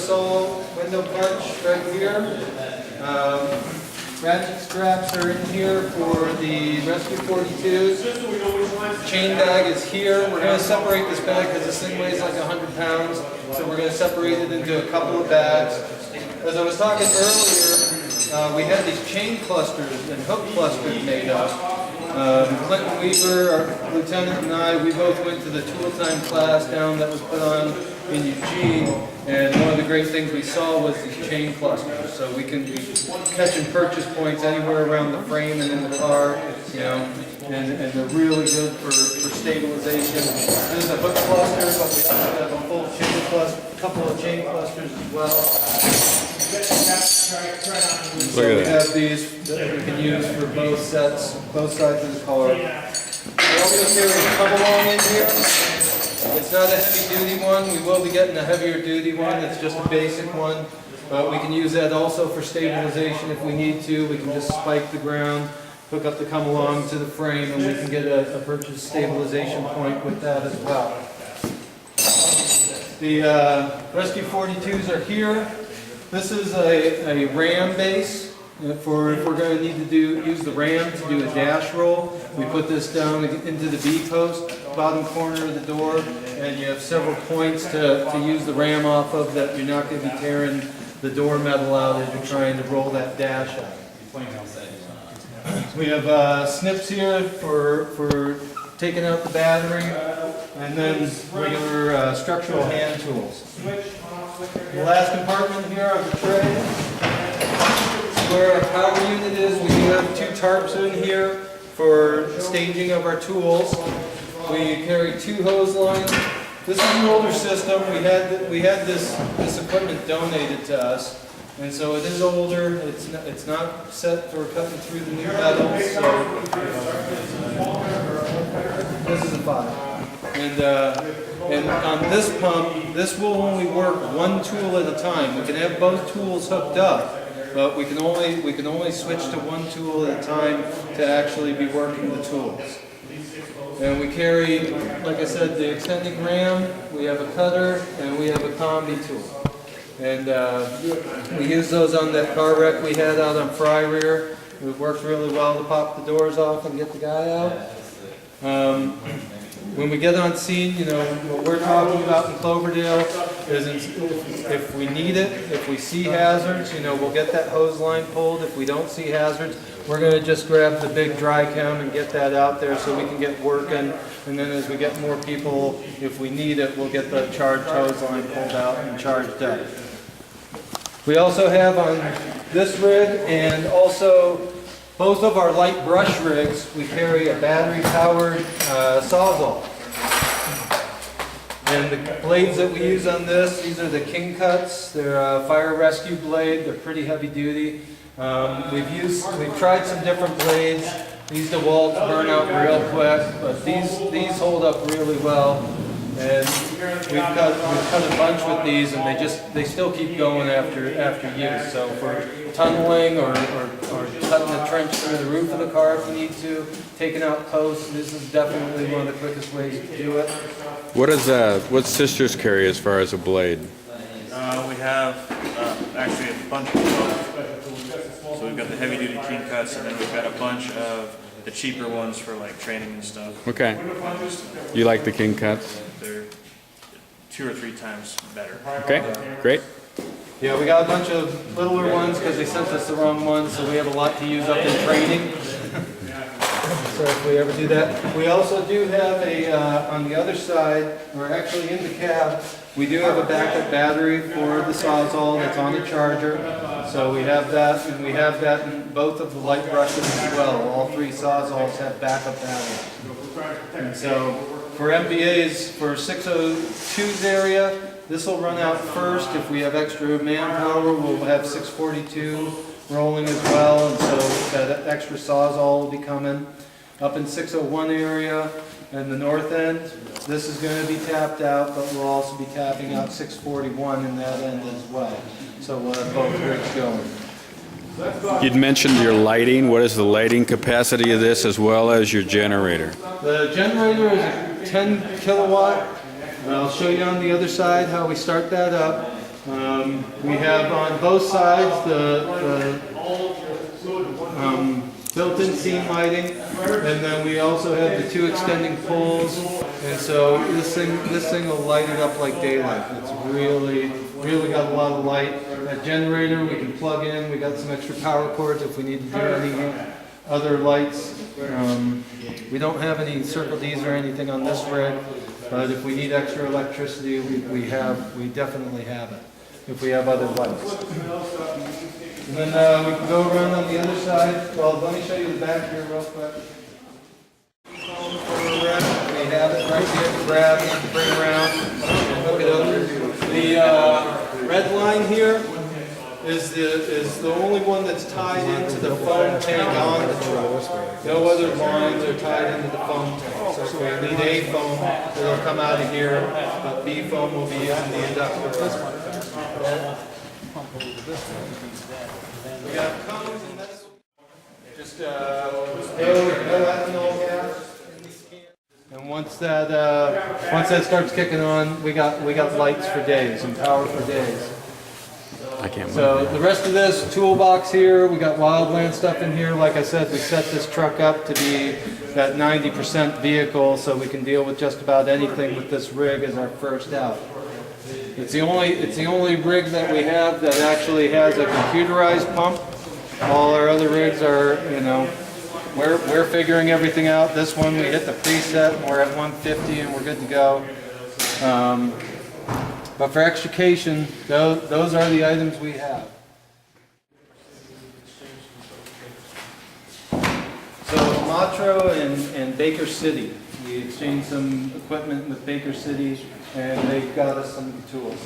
parasol window punch right here. Ratchet straps are in here for the Rescue 42s. Chain bag is here. We're going to separate this bag because this thing weighs like 100 pounds. So we're going to separate it into a couple of bags. As I was talking earlier, we had these chain clusters and hook clusters made up. Clinton Weaver, our lieutenant, and I, we both went to the tool time class down that was put on in Eugene, and one of the great things we saw was these chain clusters. So we can be catching purchase points anywhere around the frame and in the car, you know, and they're really good for stabilization. This is a hook cluster, but we also have a full chain cluster, a couple of chain clusters as well. So we have these that we can use for both sets, both sides of the car. We also carry a come along in here. It's not a heavy duty one. We will be getting a heavier duty one. It's just a basic one. But we can use that also for stabilization if we need to. We can just spike the ground, hook up the come along to the frame, and we can get a purchase stabilization point with that as well. The Rescue 42s are here. This is a ram base. For if we're going to need to use the ram to do a dash roll, we put this down into the B post, bottom corner of the door, and you have several points to use the ram off of that you're not going to be tearing the door metal out as you're trying to roll that dash out. We have snips here for taking out the battery, and then regular structural hand tools. The last compartment here of the tray, where our power unit is. We do have two tarps in here for staging of our tools. We carry two hose lines. This is an older system. We had this equipment donated to us, and so it is older. It's not set for cutting through the new metal. So this is a 5. And on this pump, this will only work one tool at a time. We can have both tools hooked up, but we can only switch to one tool at a time to actually be working the tools. And we carry, like I said, the extending ram, we have a cutter, and we have a combi tool. And we use those on that car wreck we had out on Fry Rear. It worked really well to pop the doors off and get the guy out. When we get on scene, you know, what we're talking about in Cloverdale is if we need it, if we see hazards, you know, we'll get that hose line pulled. If we don't see hazards, we're going to just grab the big dry cam and get that out there so we can get working. And then as we get more people, if we need it, we'll get the charged hose line pulled out and charged up. We also have on this rig and also both of our light brush rigs, we carry a battery-powered Sawzall. And the blades that we use on this, these are the King Cuts. They're a fire rescue blade. They're pretty heavy duty. We've tried some different blades. These DeWalt's burn out real quick, but these hold up really well. And we've cut a bunch with these, and they still keep going after use. So for tunneling or cutting the trench through the roof of the car if we need to, taking out posts, this is definitely one of the quickest ways to do it. What sisters carry as far as a blade? We have actually a bunch of both. So we've got the heavy duty King Cuts, and then we've got a bunch of the cheaper ones for like training and stuff. Okay. You like the King Cuts? They're 2 or 3 times better. Okay, great. Yeah, we got a bunch of littler ones because they sent us the wrong ones, so we have a lot to use up in training. So if we ever do that. We also do have on the other side, or actually in the cab, we do have a backup battery for the Sawzall that's on the charger. So we have that, and we have that in both of the light brushes as well. All 3 Sawzalls have backup batteries. And so for MBAs, for 602's area, this will run out first. If we have extra manpower, we'll have 642 rolling as well, and so that extra Sawzall will be coming. Up in 601 area and the north end, this is going to be tapped out, but we'll also be tapping out 641 in that end as well. So we'll have both rigs going. You'd mentioned your lighting. What is the lighting capacity of this as well as your generator? The generator is a 10 kilowatt. I'll show you on the other side how we start that up. We have on both sides the built-in scene lighting, and then we also have the 2 extending poles, and so this thing will light it up like daylight. It's really got a lot of light. That generator we can plug in. We got some extra power cords if we need to do any other lights. We don't have any Circle Ds or anything on this rig, but if we need extra electricity, we definitely have it if we have other lights. And then we can go around on the other side. Well, let me show you the back here real quick. We have it right here to grab and bring around and hook it over. The red line here is the only one that's tied into the foam tank on the truck. No other lines are tied into the foam tank. So if we need A foam, it'll come out of here, but B foam will be using the inductor. We got cones and that's just no ethanol gas in the scan. And once that starts kicking on, we got lights for days and power for days. I can't move. So the rest of this toolbox here, we got wildland stuff in here. Like I said, we set this truck up to be that 90% vehicle, so we can deal with just about anything with this rig as our first out. It's the only rig that we have that actually has a computerized pump. All our other rigs are, you know, we're figuring everything out. This one we hit the preset, and we're at 150 and we're good to go. But for extrication, those are the items we have. So Matro and Baker City, we exchanged some equipment with Baker City, and they got us some tools.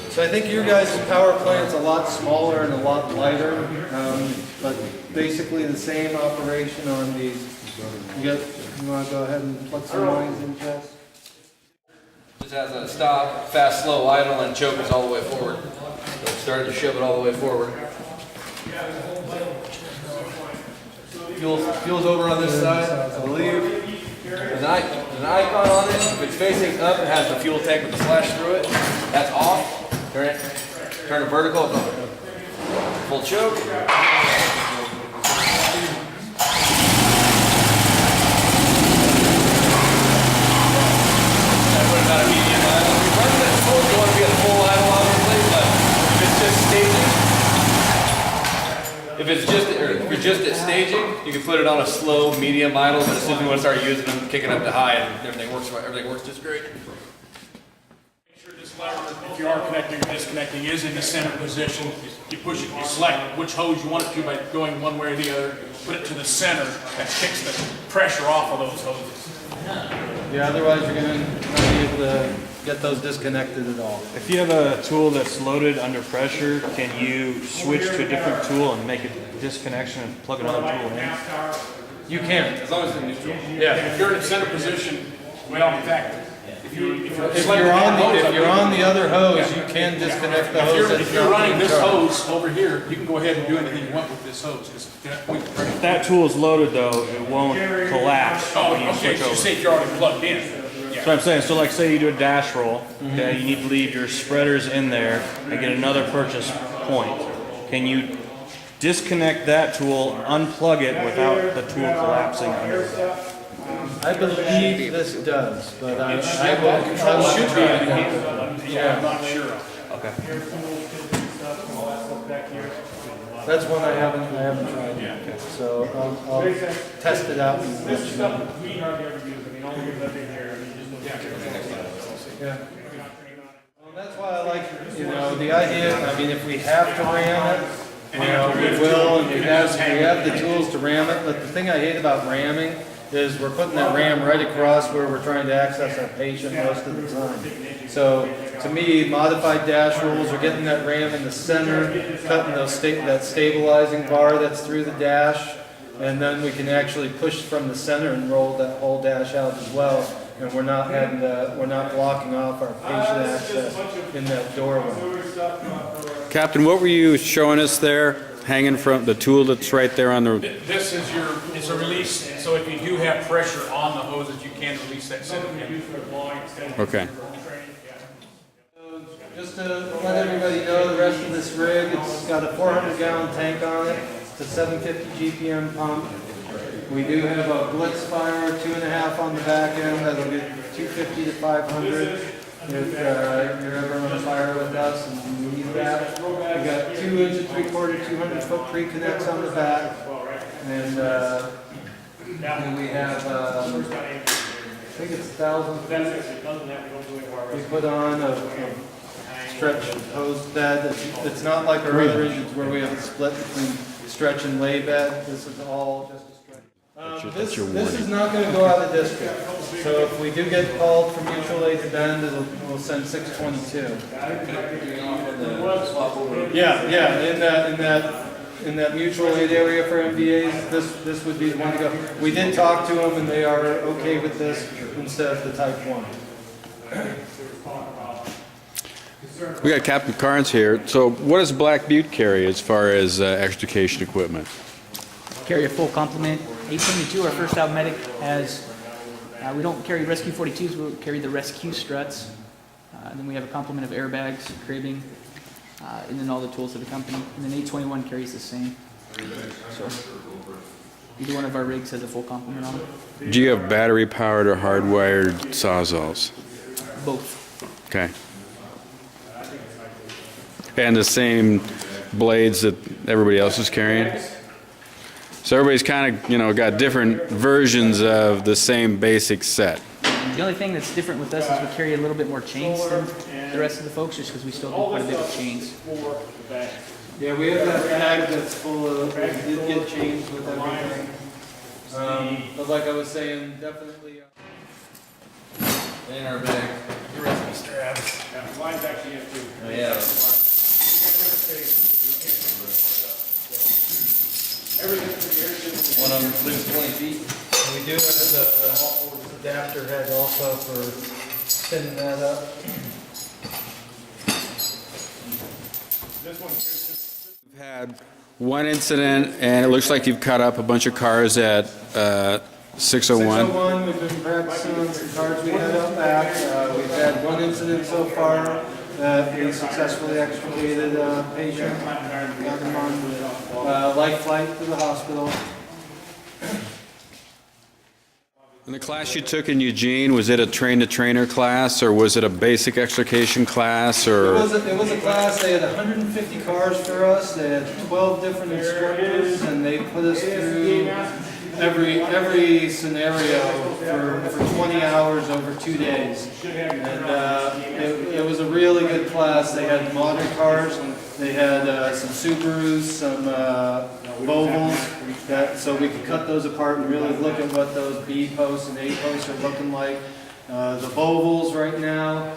So I think your guys' power plant's a lot smaller and a lot lighter, but basically the same operation on these. You want to go ahead and plug some lines in, Jess? Just has a stop, fast, slow, idle, and choke is all the way forward. So it's starting to shove it all the way forward. Fuel's over on this side, I believe. There's an icon on it. If it's facing up, it has the fuel tank with the slash through it. That's off. Turn it vertical, it's on. Full choke. About a medium idle. If you're running it full, you want to be at a full idle, obviously, but if you're just at staging, you can put it on a slow, medium idle, but as soon as you want to start using them, kicking up to high, and everything works just great. Make sure this lever, if you are connecting or disconnecting, is in the center position. You push it, you select which hose you want it to by going one way or the other, put it to the center, that kicks the pressure off of those hoses. Yeah, otherwise you're going to not be able to get those disconnected at all. If you have a tool that's loaded under pressure, can you switch to a different tool and make a disconnection and plug another tool in? You can. As long as it's neutral. Yeah, if you're in the center position, well, in fact, if you're on the other hose, you can disconnect the hose. if you're running this hose over here, you can go ahead and do anything you want with this hose. If that tool is loaded though, it won't collapse when you Okay, switch so over. say if you're already plugged in. That's what I'm saying. So like say you do a dash roll, okay, you need to leave your spreaders in there and get another purchase point. Can you disconnect that tool, unplug it without the tool collapsing under it? I believe this does, but I will try. Yeah, I'm not sure. Okay. That's one I haven't tried yet. So I'll test it out and let you know. Yeah. Well, that's why I like, the idea. I mean, if we have to ram it, we will, and we have the tools to ram it. But the thing I hate about ramming is we're putting that ram right across where we're trying to access our patient most of the time. So to me, modified dash rolls are getting that ram in the center, cutting that stabilizing bar that's through the dash, and then we can actually push from the center and roll that whole dash out as well. And we're not blocking off our patient access in that doorway. Captain, what were you showing us there? hanging from, the tool that's right there on the, This is it's a release, so if you do have pressure on the hoses, you can release that center pin. okay. Just to let everybody know, the rest of this rig, it's got a 400-gallon tank on it. It's a 750 GPM pump. We do have a blitz fire, 2.5 on the back end. That'll get 250 to 500 if you're ever on a fire with us and you need that. We got 2 inch and 3/4, 200-foot pre-connects on the back. And then we have, I think it's 1,000 feet we put on a stretch hose bed. It's not like our other engines where we have a split between stretch and lay bed. This is all just a stretch. This is not going to go out of district. So if we do get called from mutual aid to Bend, we'll send 622. Yeah, in that mutual aid area for MVAs, this would be the one to go. We did talk to them and they are okay with this instead of the Type 1. We got Captain Carnes here. So what does Black Butte carry as far as extrication equipment? Carry a full complement. 872, our first out medic, has, we don't carry Rescue 42s, we carry the Rescue struts. And then we have a complement of airbags, cribbing, and then all the tools of the company. And then 821 carries the same. So either one of our rigs has a full complement on it. Do you have battery powered or hardwired sawzalls? Both. Okay. And the same blades that everybody else is carrying? So everybody's kind of, got different versions of the same basic set. The only thing that's different with us is we carry a little bit more chains than the rest of the folks, just because we still do quite a bit of chains. Yeah, we have that bag that's full of, we did get chains with everything. But like I was saying, definitely. In our bag. Your rescue straps. Yeah, mine's actually in too. Oh, yeah. One of them lives 20 feet. We do have the adapter head also for spinning that up. This one here's We've had one incident, and it looks like you've cut up a bunch of cars at 601. 601, we've been practicing on some cars we had out back. We've had one incident so far that we successfully extricated a patient, got him on life flight to the hospital. In the class you took in Eugene, was it a train-to-trainer class, or was it a basic extrication class, or? It was a class. They had 150 cars for us. They had 12 different instructors, and they put us through every scenario for 20 hours over 2 days. And it was a really good class. They had modern cars. They had some Subarus, some Volvos, so we could cut those apart and really look at what those B posts and A posts are looking like. The Volvos right now,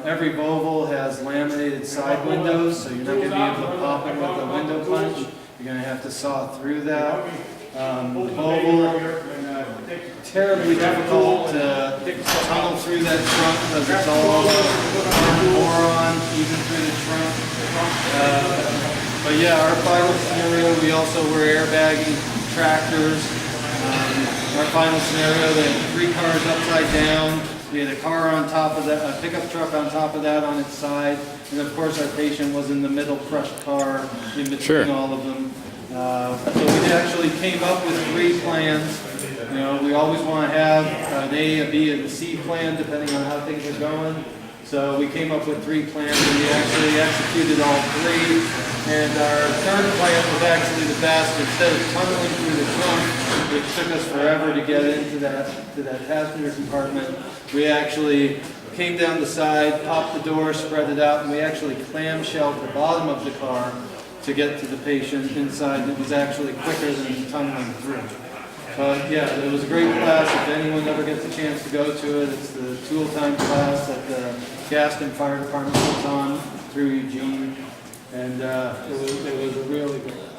every Volvo has laminated side windows, so you're not going to be able to pop it with a window punch. You're going to have to saw through that. The Volvo, terribly difficult to tunnel through that trunk because it's all boron, even through the trunk. But yeah, our final scenario, we also were airbagging tractors. Our final scenario, they had 3 cars upside down. We had a car on top of that, a pickup truck on top of that on its side. And of course our patient was in the middle crushed car in between all of them. So we actually came up with 3 plans. We always want to have an A, a B, and a C plan depending on how things are going. So we came up with 3 plans and we actually executed all 3. And our third plan was actually the best. Instead of tunneling through the trunk, which took us forever to get into that passenger compartment, we actually came down the side, popped the door, spread it out, and we actually clamshelled the bottom of the car to get to the patient inside. And it was actually quicker than tunneling through. But yeah, it was a great class. If anyone ever gets a chance to go to it, it's the tool time class that the Gaston Fire Department puts on through Eugene. And it was a really great